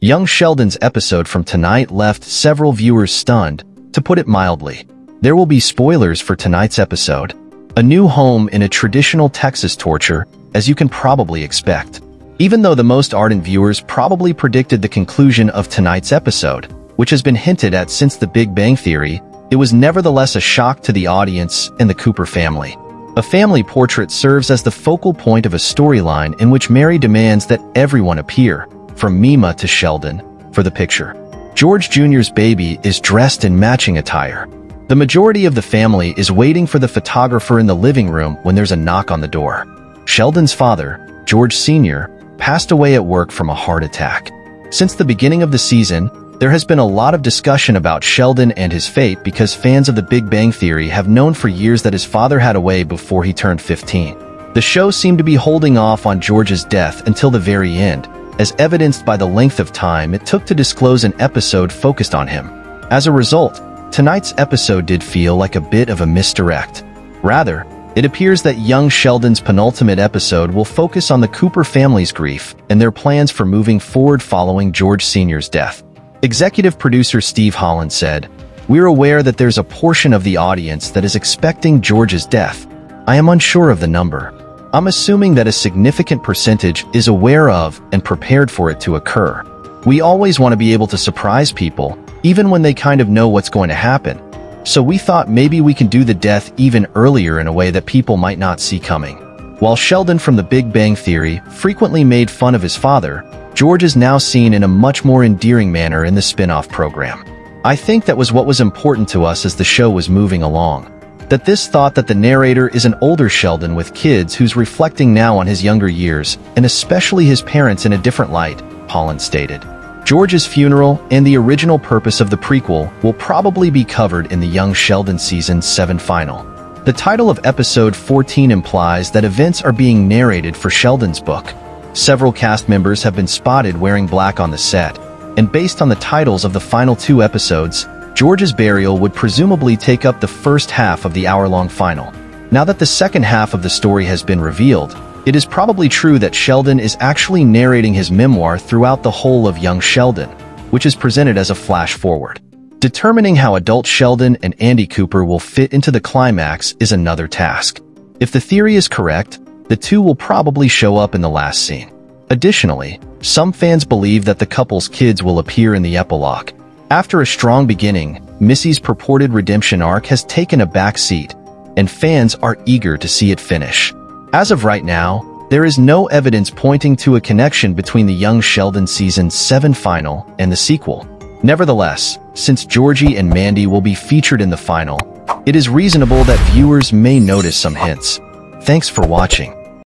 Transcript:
Young Sheldon's episode from tonight left several viewers stunned, to put it mildly. There will be spoilers for tonight's episode. A new home in a traditional Texas torture, as you can probably expect. Even though the most ardent viewers probably predicted the conclusion of tonight's episode, which has been hinted at since The Big Bang Theory, it was nevertheless a shock to the audience and the Cooper family. A family portrait serves as the focal point of a storyline in which Mary demands that everyone appear, from Mima to Sheldon, for the picture. George Jr.'s baby is dressed in matching attire. The majority of the family is waiting for the photographer in the living room when there's a knock on the door. Sheldon's father, George Sr., passed away at work from a heart attack. Since the beginning of the season, there has been a lot of discussion about Sheldon and his fate because fans of The Big Bang Theory have known for years that his father had away before he turned 15. The show seemed to be holding off on George's death until the very end, as evidenced by the length of time it took to disclose an episode focused on him. As a result, tonight's episode did feel like a bit of a misdirect. Rather, it appears that young Sheldon's penultimate episode will focus on the Cooper family's grief and their plans for moving forward following George Sr.'s death. Executive producer Steve Holland said, "We're aware that there's a portion of the audience that is expecting George's death. I am unsure of the number. I'm assuming that a significant percentage is aware of and prepared for it to occur. We always want to be able to surprise people, even when they kind of know what's going to happen. So we thought maybe we can do the death even earlier in a way that people might not see coming." While Sheldon from The Big Bang Theory frequently made fun of his father, George is now seen in a much more endearing manner in the spin-off program. I think that was what was important to us as the show was moving along. That this thought that the narrator is an older Sheldon with kids who's reflecting now on his younger years, and especially his parents in a different light, Holland stated. George's funeral and the original purpose of the prequel will probably be covered in the Young Sheldon Season 7 final. The title of Episode 14 implies that events are being narrated for Sheldon's book. Several cast members have been spotted wearing black on the set, and based on the titles of the final 2 episodes, George's burial would presumably take up the first half of the hour-long final. Now that the second half of the story has been revealed, it is probably true that Sheldon is actually narrating his memoir throughout the whole of Young Sheldon, which is presented as a flash-forward. Determining how adult Sheldon and Andy Cooper will fit into the climax is another task. If the theory is correct, the two will probably show up in the last scene. Additionally, some fans believe that the couple's kids will appear in the epilogue. After a strong beginning, Missy's purported redemption arc has taken a back seat, and fans are eager to see it finish. As of right now, there is no evidence pointing to a connection between the Young Sheldon Season 7 final and the sequel. Nevertheless, since Georgie and Mandy will be featured in the final, it is reasonable that viewers may notice some hints. Thanks for watching.